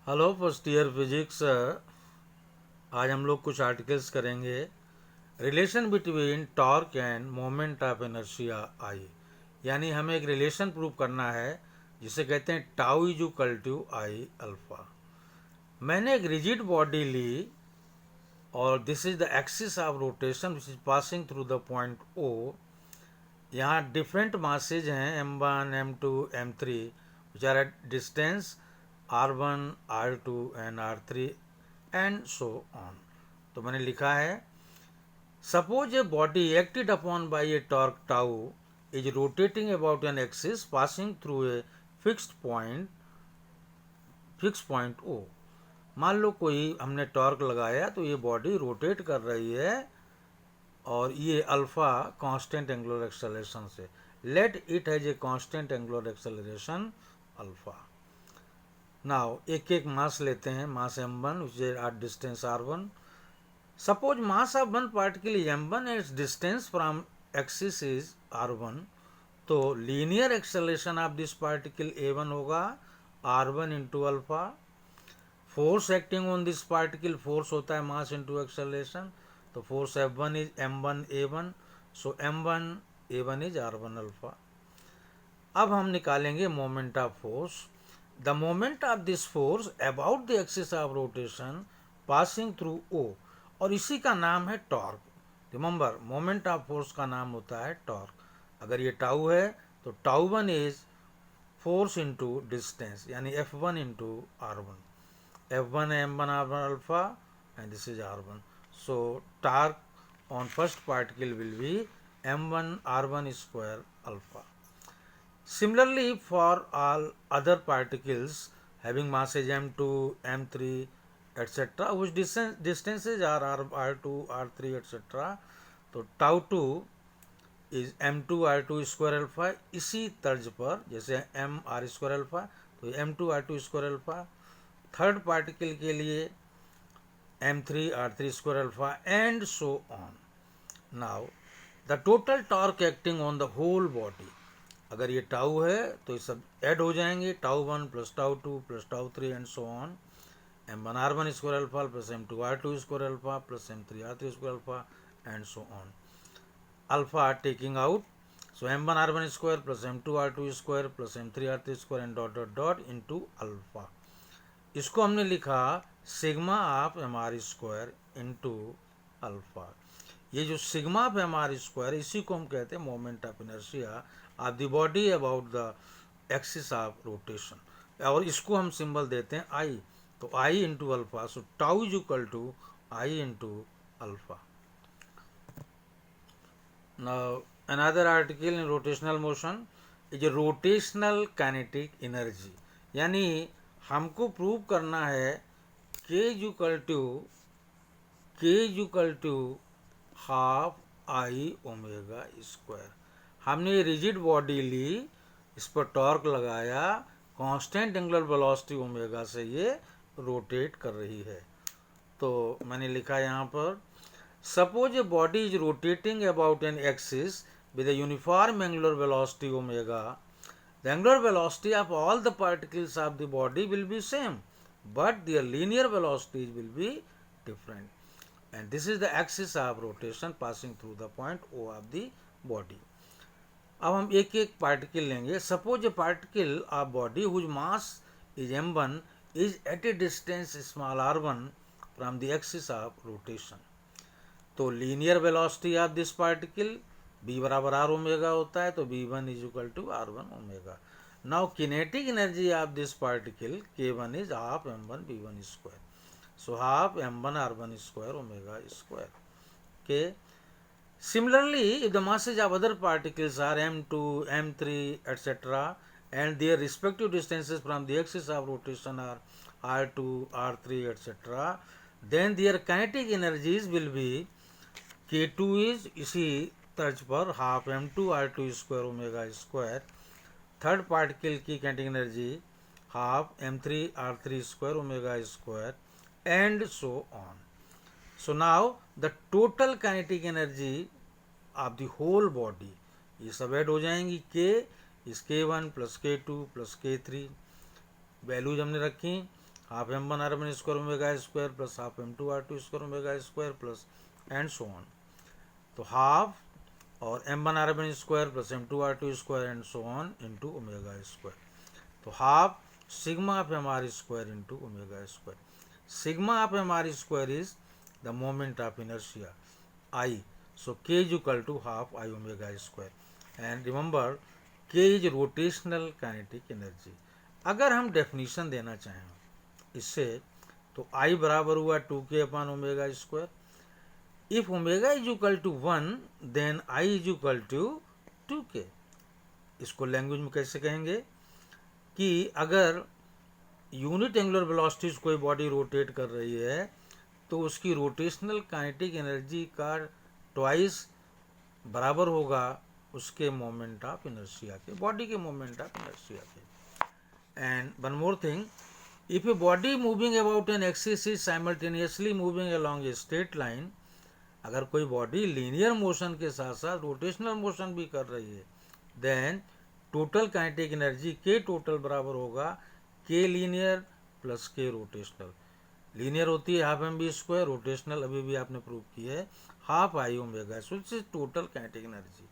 Hello first year physics. आज हम लोग कुछ आर्टिकल्स करेंगे। Relation between torque end moment of inertia I, यानी हमें एक रिलेशन प्रूव करना है जिसे कहते हैं tau is equal to I alpha. मैंने एक रिजिड बॉडी ली और this is the axis of rotation which is passing through the point O. यहाँ डिफरेंट मासेज हैं m1, m2, m3 which are at distance r1, r2 and r3 and so on. तो मैंने लिखा है suppose a body acted upon by a torque tau is rotating about an axis passing through a fix point ओ। मान लो कोई हमने torque लगाया तो ये बॉडी रोटेट कर रही है और ये अल्फा कांस्टेंट एंगुलर एक्सेलरेशन से। Let it has a constant angular acceleration alpha. Now एक एक मास लेते हैं। मास m1 which is at distance r1. Suppose mass of one particle is m1 and its distance from axis is r1. तो linear acceleration of this particle a1 होगा r1 into alpha. Force acting on this particle, force होता है mass into acceleration, तो force F1 is m1 a1, so m1 a1 is r1 अल्फा। अब हम निकालेंगे moment of force. The moment of this force about the axis of rotation passing through O, और इसी का नाम है torque. Remember, moment of force का नाम होता है टॉर्क। अगर ये टाउ है तो tau one is force into distance, यानी F1 into r1। F1 m1 r1 alpha and this is r1. So torque on first particle will be m1 r1 square alpha. Similarly, for all other particles having masses m2, m3, etc., which distances are r2, r3, etc., तो tau 2 is m2 r2 square alpha। इसी तर्ज पर जैसे m r square alpha, तो m2 r2 square alpha। Third particle के लिए m3 r3 square alpha and so on. Now the total torque acting on the whole body, अगर ये tau है तो ये सब ऐड हो जाएंगे, tau 1 plus tau 2 plus tau 3 and so on. m1 r1 square alpha plus m2 r2 square alpha plus m3 r3 square alpha and so on. Alpha taking out, so m1 r1 square plus m2 r2 square plus m3 r3 square and dot dot dot into alpha. इसको हमने लिखा sigma of M R square into alpha. ये जो sigma of M R square, इसी को हम कहते हैं moment of inertia of the body about the axis of rotation, और इसको हम सिंबल देते हैं आई। तो I into alpha, so tau is equal to I into alpha. Now another article in rotational motion is a rotational kinetic energy, यानी हमको prove करना है k equal to half I omega square. हमने rigid body ली, इस पर torque लगाया, constant angular velocity omega से ये रोटेट कर रही है। तो मैंने लिखा यहाँ पर suppose a body is rotating about an axis with a uniform angular velocity omega, the angular velocity of all the particles of the body will be same, but their linear velocities will be different, and this is the axis of rotation passing through the point O of the body. अब हम एक एक particle लेंगे। Suppose a particle of body whose mass is m1 is at a distance small r1 from the axis of rotation. तो linear velocity of this particle b बराबर r omega होता है, तो b1 is equal to r1 omega. Now kinetic energy of this particle k1 is half m1 b1 square, so half m1 r1 square omega square के। Similarly, if the masses of other particles are m2, m3, etc., and their respective distances from the axis of rotation are r2, r3, etc., then their kinetic energies will be k2 is इसी तर्ज पर half m2 r2 square omega square. Third particle की kinetic energy half m3 r3 square omega square and so on. So now the total kinetic energy of the whole body, ये सब add हो जाएंगी k इस k1 plus k2 plus k3, values हमने रखी। Half m1r1 omega square plus half m2r2 omega square plus and so on. तो half और m1r1 plus m2r2 and so on into omega square. तो half sigma of mr square into omega square. Sigma of mr square is the moment of inertia I. So k is equal to half I omega square. And remember k is rotational kinetic energy. अगर हम definition देना चाहें इससे तो I बराबर हुआ 2k upon omega square. If omega is equal to 1 then I is equal to 2k। इसको language में कैसे कहेंगे कि अगर यूनिट एंगुलर वेलोसिटी से कोई बॉडी रोटेट कर रही है तो उसकी रोटेशनल काइनेटिक एनर्जी का ट्वाइस बराबर होगा उसके मोमेंट ऑफ इनर्शिया के, बॉडी के मोमेंट ऑफ इनर्शिया के। And one more thing, if a body moving about an axis is simultaneously moving along a straight line, अगर कोई बॉडी लीनियर मोशन के साथ साथ रोटेशनल मोशन भी कर रही है then total kinetic energy K total बराबर होगा K linear plus K rotational. Linear होती है half M B square, rotational अभी भी आपने प्रूव की है half I omega, so it's total kinetic energy.